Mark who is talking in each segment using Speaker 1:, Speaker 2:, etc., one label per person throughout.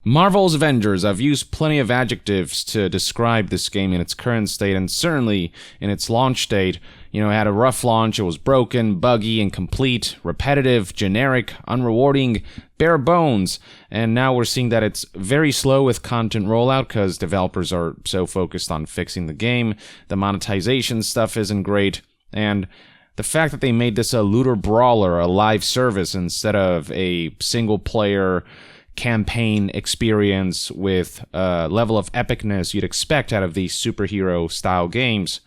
Speaker 1: Marvel's Avengers. I've used plenty of adjectives to describe this game in its current state, and certainly in its launch state. You know, it had a rough launch, it was broken, buggy, incomplete, repetitive, generic, unrewarding, bare bones, and now we're seeing that it's very slow with content rollout because developers are so focused on fixing the game. The monetization stuff isn't great, and the fact that they made this a looter brawler, a live service, instead of a single-player campaign experience with a level of epicness you'd expect out of these superhero-style games,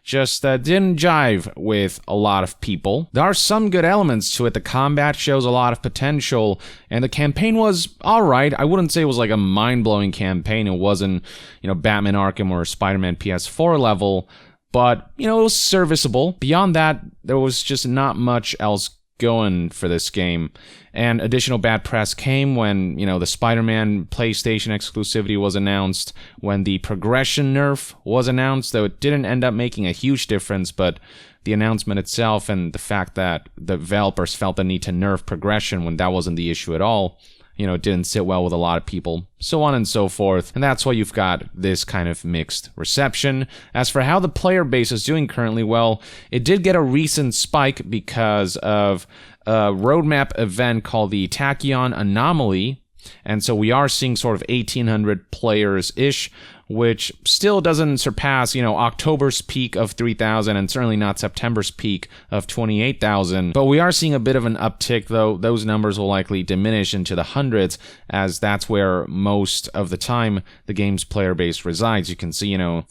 Speaker 1: just didn't jive with a lot of people. There are some good elements to it. The combat shows a lot of potential, and the campaign was alright. I wouldn't say it was like a mind-blowing campaign. It wasn't, Batman Arkham or Spider-Man PS4 level, but, it was serviceable. Beyond that, there was just not much else going for this game. And additional bad press came when, the Spider-Man PlayStation exclusivity was announced, when the progression nerf was announced, though it didn't end up making a huge difference, but the announcement itself and the fact that the developers felt the need to nerf progression when that wasn't the issue at all, it didn't sit well with a lot of people, so on and so forth, and that's why you've got this kind of mixed reception. As for how the player base is doing currently, well, it did get a recent spike because of a roadmap event called the Tachyon anomaly, and so we are seeing sort of 1,800 players-ish, which still doesn't surpass, October's peak of 3,000 and certainly not September's peak of 28,000. But we are seeing a bit of an uptick, though those numbers will likely diminish into the hundreds, as that's where most of the time the game's player base resides. You can see, 400s,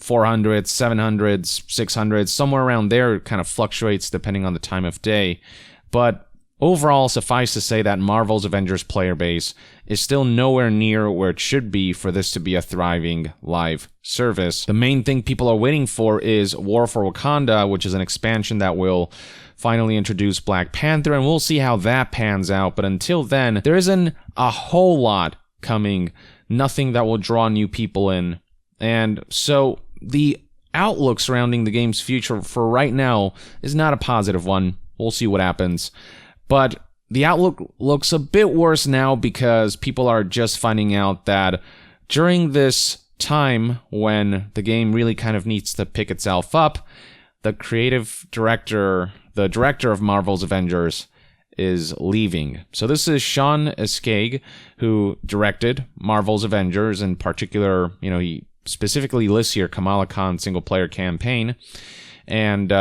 Speaker 1: 700s, 600s, somewhere around there. It kind of fluctuates depending on the time of day. But overall, suffice to say that Marvel's Avengers player base is still nowhere near where it should be for this to be a thriving live service. The main thing people are waiting for is War for Wakanda, which is an expansion that will finally introduce Black Panther, and we'll see how that pans out. But until then, there isn't a whole lot coming, nothing that will draw new people in. And so the outlook surrounding the game's future for right now is not a positive one. We'll see what happens. But the outlook looks a bit worse now because people are just finding out that during this time when the game really kind of needs to pick itself up, the creative director, the director of Marvel's Avengers, is leaving. So this is Sean Askeig, who directed Marvel's Avengers. In particular, he specifically lists here Kamala Khan's single-player campaign, and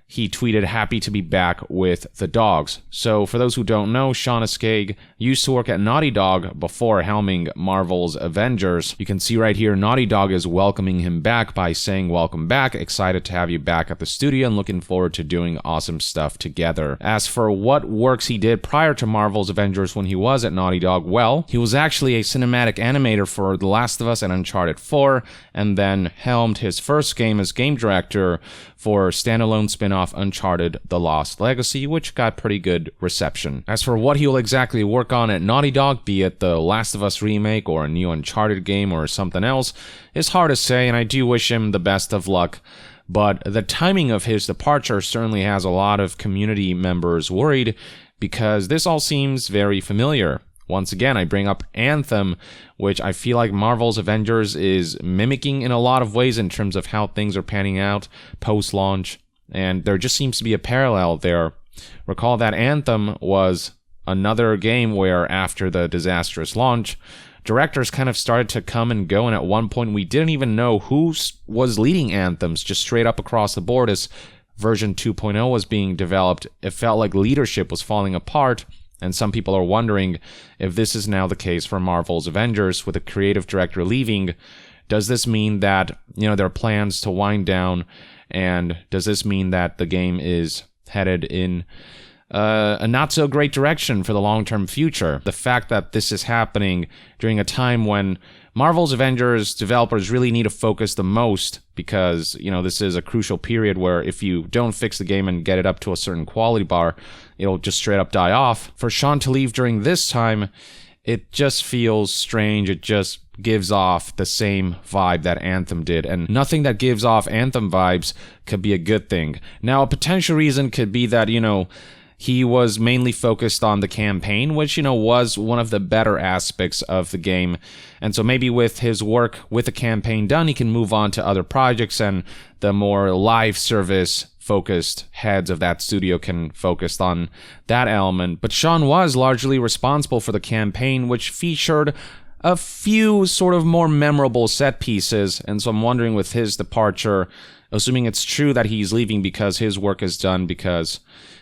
Speaker 1: he tweeted, "Happy to be back with the dogs." So for those who don't know, Sean Askeig used to work at Naughty Dog before helming Marvel's Avengers. You can see right here, Naughty Dog is welcoming him back by saying, "Welcome back, excited to have you back at the studio and looking forward to doing awesome stuff together." As for what works he did prior to Marvel's Avengers when he was at Naughty Dog, well, he was actually a cinematic animator for The Last of Us and Uncharted 4, and then helmed his first game as game director for standalone spin-off Uncharted: The Lost Legacy, which got pretty good reception. As for what he'll exactly work on at Naughty Dog, be it The Last of Us remake or a new Uncharted game or something else, is hard to say, and I do wish him the best of luck. But the timing of his departure certainly has a lot of community members worried, because this all seems very familiar. Once again, I bring up Anthem, which I feel like Marvel's Avengers is mimicking in a lot of ways in terms of how things are panning out post-launch, and there just seems to be a parallel there. Recall that Anthem was another game where, after the disastrous launch, directors kind of started to come and go, and at one point we didn't even know who was leading Anthems, just straight up across the board. As version 2.0 was being developed, it felt like leadership was falling apart. And some people are wondering if this is now the case for Marvel's Avengers, with a creative director leaving. Does this mean that, there are plans to wind down? And does this mean that the game is headed in a not so great direction for the long-term future? The fact that this is happening during a time when Marvel's Avengers developers really need to focus the most, because, this is a crucial period where if you don't fix the game and get it up to a certain quality bar, it'll just straight up die off. For Sean to leave during this time, it just feels strange. It just gives off the same vibe that Anthem did, and nothing that gives off Anthem vibes could be a good thing. Now, a potential reason could be that, he was mainly focused on the campaign, which, was one of the better aspects of the game. And so maybe with his work with the campaign done, he can move on to other projects, and the more live service focused heads of that studio can focus on that element. But Sean was largely responsible for the campaign, which featured a few sort of more memorable set pieces. And so I'm wondering, with his departure, assuming it's true that he's leaving because his work is done, because,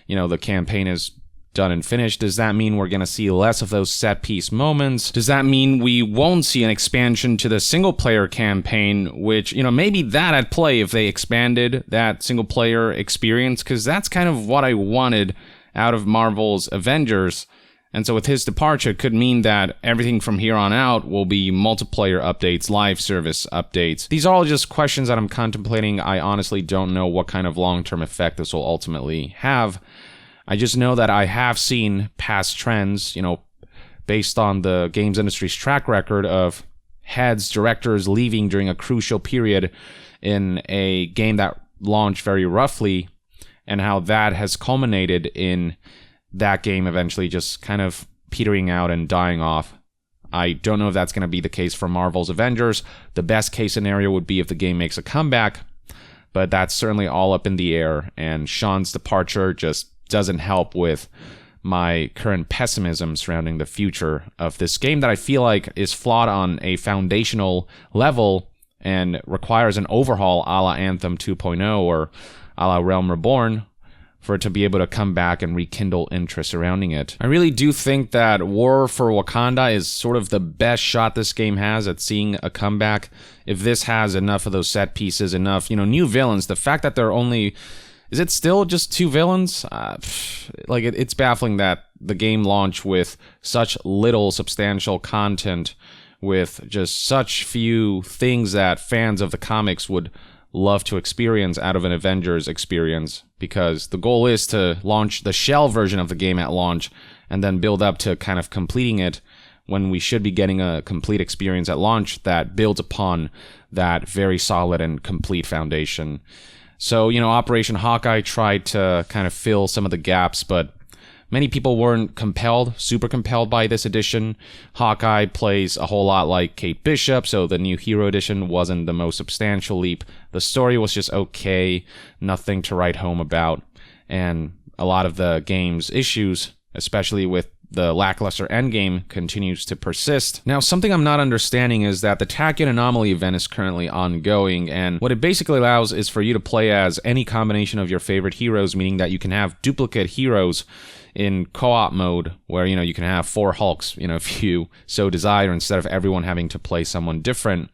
Speaker 1: the campaign is done and finished, does that mean we're going to see less of those set piece moments? Does that mean we won't see an expansion to the single player campaign, which, maybe that at play if they expanded that single player experience, because that's kind of what I wanted out of Marvel's Avengers. And so with his departure, it could mean that everything from here on out will be multiplayer updates, live service updates. These are all just questions that I'm contemplating. I honestly don't know what kind of long-term effect this will ultimately have. I just know that I have seen past trends, based on the games industry's track record of heads, directors leaving during a crucial period in a game that launched very roughly, and how that has culminated in that game eventually just kind of petering out and dying off. I don't know if that's going to be the case for Marvel's Avengers. The best case scenario would be if the game makes a comeback, but that's certainly all up in the air, and Sean's departure just doesn't help with my current pessimism surrounding the future of this game that I feel like is flawed on a foundational level and requires an overhaul a la Anthem 2.0 or a la Realm Reborn for it to be able to come back and rekindle interest surrounding it. I really do think that War for Wakanda is sort of the best shot this game has at seeing a comeback. If this has enough of those set pieces, enough, new villains, the fact that there are only... Is it still just 2 villains? It's baffling that the game launched with such little substantial content, with just such few things that fans of the comics would love to experience out of an Avengers experience, because the goal is to launch the shell version of the game at launch and then build up to kind of completing it, when we should be getting a complete experience at launch that builds upon that very solid and complete foundation. So, Operation Hawkeye tried to kind of fill some of the gaps, but many people weren't super compelled by this edition. Hawkeye plays a whole lot like Kate Bishop, so the new Hero Edition wasn't the most substantial leap. The story was just okay, nothing to write home about, and a lot of the game's issues, especially with the lackluster endgame, continues to persist. Now, something I'm not understanding is that the Tachyon anomaly event is currently ongoing, and what it basically allows is for you to play as any combination of your favorite heroes, meaning that you can have duplicate heroes in co-op mode, where, you can have 4 Hulks, if you so desire, instead of everyone having to play someone different.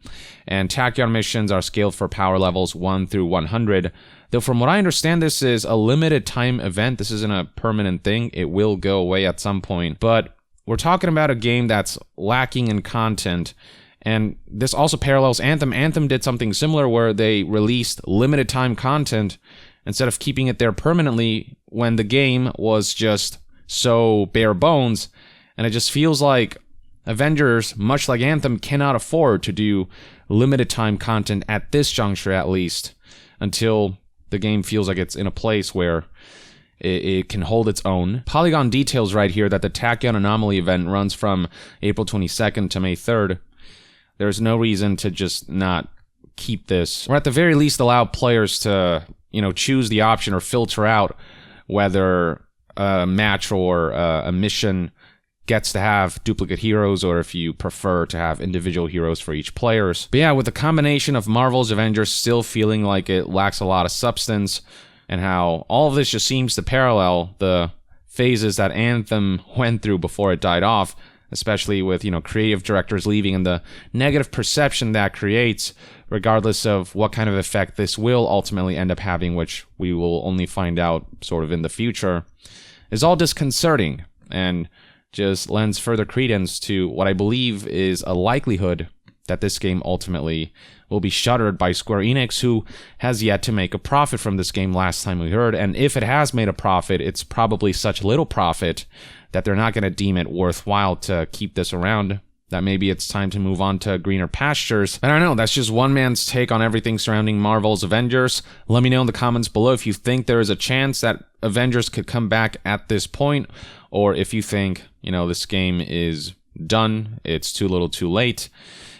Speaker 1: And Tachyon missions are scaled for power levels 1 through 100, though from what I understand, this is a limited time event. This isn't a permanent thing. It will go away at some point. But we're talking about a game that's lacking in content, and this also parallels Anthem. Anthem did something similar where they released limited time content instead of keeping it there permanently when the game was just so bare bones. And it just feels like Avengers, much like Anthem, cannot afford to do limited time content at this juncture, at least, until the game feels like it's in a place where it can hold its own. Polygon details right here that the Tachyon anomaly event runs from April 22nd to May 3rd. There's no reason to just not keep this, or at the very least allow players to, choose the option or filter out whether a match or a mission gets to have duplicate heroes, or if you prefer to have individual heroes for each player. But yeah, with the combination of Marvel's Avengers still feeling like it lacks a lot of substance, and how all of this just seems to parallel the phases that Anthem went through before it died off, especially with, creative directors leaving and the negative perception that creates, regardless of what kind of effect this will ultimately end up having, which we will only find out sort of in the future, is all disconcerting, and just lends further credence to what I believe is a likelihood that this game ultimately will be shuttered by Square Enix, who has yet to make a profit from this game last time we heard, and if it has made a profit, it's probably such little profit that they're not going to deem it worthwhile to keep this around, that maybe it's time to move on to greener pastures. I don't know, that's just one man's take on everything surrounding Marvel's Avengers. Let me know in the comments below if you think there is a chance that Avengers could come back at this point, or if you think, this game is done, it's too little too late.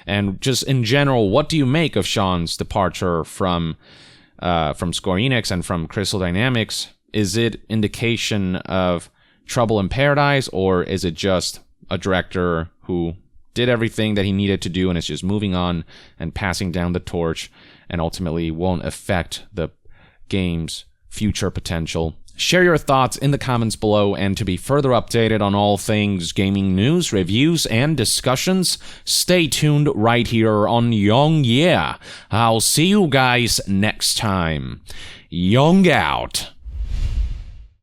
Speaker 1: And just in general, what do you make of Sean's departure from Square Enix and from Crystal Dynamics? Is it indication of trouble in paradise, or is it just a director who did everything that he needed to do and is just moving on and passing down the torch and ultimately won't affect the game's future potential? Share your thoughts in the comments below, and to be further updated on all things gaming news, reviews, and discussions, stay tuned right here on Young Yeah. I'll see you guys next time. Young out.